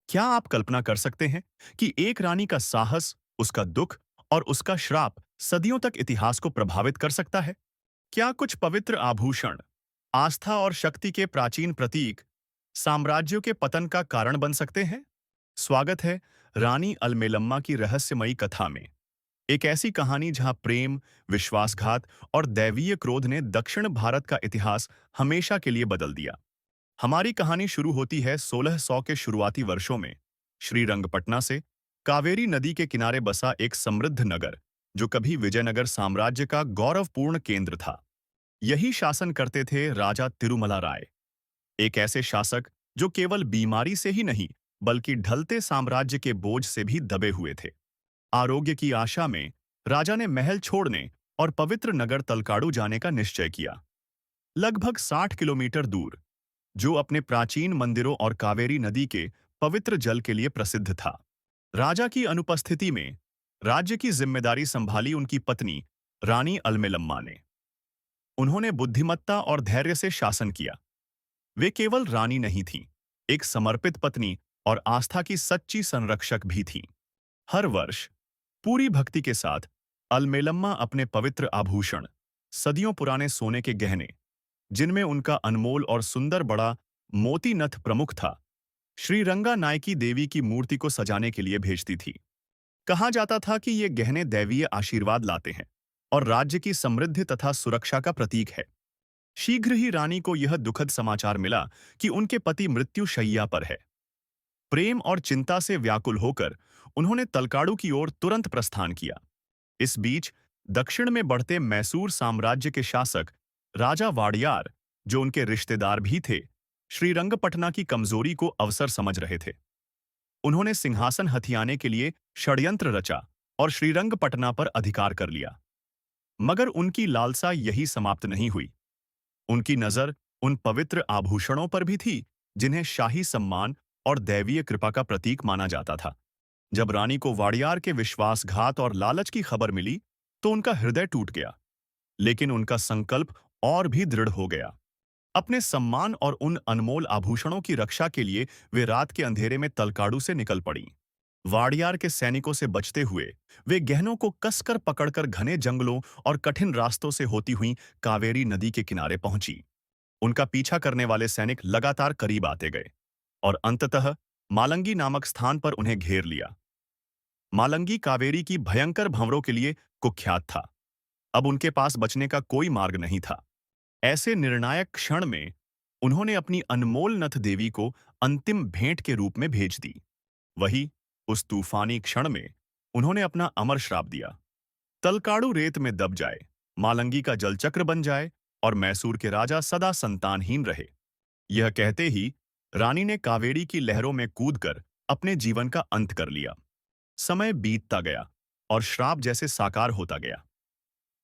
क्या आप कल्पना कर सकते हैं कि एक रानी का साहस, उसका दुख और उसका श्राप सदियों तक इतिहास को प्रभावित कर सकता है? क्या कुछ पवित्र आभूषण, आस्था और शक्ति के प्राचीन प्रतीक, साम्राज्यों के पतन का कारण बन सकते हैं? स्वागत है रानी अलमेलम्मा की रहस्यमयी कथा में। एक ऐसी कहानी जहां प्रेम, विश्वासघात और दैवीय क्रोध ने दक्षिण भारत का इतिहास हमेशा के लिए बदल दिया। हमारी कहानी शुरू होती है 1600 के शुरुआती वर्षों में, श्रीरंगपटना से, कावेरी नदी के किनारे बसा एक समृद्ध नगर, जो कभी विजयनगर साम्राज्य का गौरवपूर्ण केंद्र था। यही शासन करते थे राजा तिरुमला राय, एक ऐसे शासक जो केवल बीमारी से ही नहीं, बल्कि ढलते साम्राज्य के बोझ से भी दबे हुए थे। आरोग्य की आशा में राजा ने महल छोड़ने और पवित्र नगर तलकाड़ू जाने का निश्चय किया। लगभग 60 किलोमीटर दूर, जो अपने प्राचीन मंदिरों और कावेरी नदी के पवित्र जल के लिए प्रसिद्ध था। राजा की अनुपस्थिति में राज्य की जिम्मेदारी संभाली उनकी पत्नी रानी अलमेलम्मा ने। उन्होंने बुद्धिमत्ता और धैर्य से शासन किया। वे केवल रानी नहीं थीं, एक समर्पित पत्नी और आस्था की सच्ची संरक्षक भी थीं। हर वर्ष पूरी भक्ति के साथ अलमेलम्मा अपने पवित्र आभूषण, सदियों पुराने सोने के गहने, जिनमें उनका अनमोल और सुंदर बड़ा मोती नथ प्रमुख था, श्रीरंगा नायकी देवी की मूर्ति को सजाने के लिए भेजती थी। कहा जाता था कि ये गहने दैवीय आशीर्वाद लाते हैं और राज्य की समृद्धि तथा सुरक्षा का प्रतीक है। शीघ्र ही रानी को यह दुखद समाचार मिला कि उनके पति मृत्यु शैय्या पर है। प्रेम और चिंता से व्याकुल होकर उन्होंने तलकाड़ू की ओर तुरंत प्रस्थान किया। इस बीच दक्षिण में बढ़ते मैसूर साम्राज्य के शासक राजा वाडियार, जो उनके रिश्तेदार भी थे, श्रीरंगपटना की कमजोरी को अवसर समझ रहे थे। उन्होंने सिंहासन हथियाने के लिए षड्यंत्र रचा और श्रीरंगपटना पर अधिकार कर लिया। मगर उनकी लालसा यही समाप्त नहीं हुई। उनकी नजर उन पवित्र आभूषणों पर भी थी, जिन्हें शाही सम्मान और दैवीय कृपा का प्रतीक माना जाता था। जब रानी को वाडियार के विश्वासघात और लालच की खबर मिली, तो उनका हृदय टूट गया। लेकिन उनका संकल्प और भी दृढ़ हो गया। अपने सम्मान और उन अनमोल आभूषणों की रक्षा के लिए वे रात के अंधेरे में तलकाड़ू से निकल पड़ी। वाडियार के सैनिकों से बचते हुए वे गहनों को कसकर पकड़कर घने जंगलों और कठिन रास्तों से होती हुई कावेरी नदी के किनारे पहुंची। उनका पीछा करने वाले सैनिक लगातार करीब आते गए और अंततः मालंगी नामक स्थान पर उन्हें घेर लिया। मालंगी कावेरी की भयंकर भंवरों के लिए कुख्यात था। अब उनके पास बचने का कोई मार्ग नहीं था। ऐसे निर्णायक क्षण में उन्होंने अपनी अनमोल नथ देवी को अंतिम भेंट के रूप में भेज दी। वही उस तूफानी क्षण में उन्होंने अपना अमर श्राप दिया। तलकाड़ू रेत में दब जाए, मालंगी का जलचक्र बन जाए और मैसूर के राजा सदा संतानहीन रहे। यह कहते ही रानी ने कावेरी की लहरों में कूदकर अपने जीवन का अंत कर लिया। समय बीतता गया और श्राप जैसे साकार होता गया।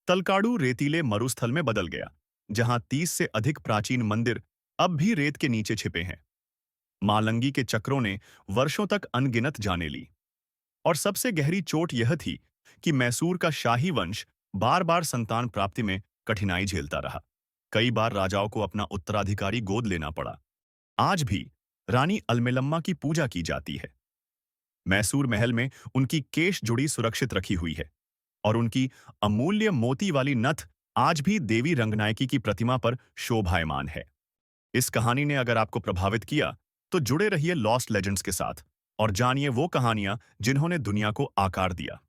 तलकाड़ू रेतीले मरुस्थल में बदल गया, जहां 30 से अधिक प्राचीन मंदिर अब भी रेत के नीचे छिपे हैं। मालंगी के चक्रों ने वर्षों तक अनगिनत जाने ली, और सबसे गहरी चोट यह थी कि मैसूर का शाही वंश बार बार संतान प्राप्ति में कठिनाई झेलता रहा। कई बार राजाओं को अपना उत्तराधिकारी गोद लेना पड़ा। आज भी रानी अलमेलम्मा की पूजा की जाती है। मैसूर महल में उनकी केश जुड़ी सुरक्षित रखी हुई है, और उनकी अमूल्य मोती वाली नथ आज भी देवी रंगनायकी की प्रतिमा पर शोभायमान है। इस कहानी ने अगर आपको प्रभावित किया, तो जुड़े रहिए लॉस्ट लेजेंड्स के साथ और जानिए वो कहानियां जिन्होंने दुनिया को आकार दिया।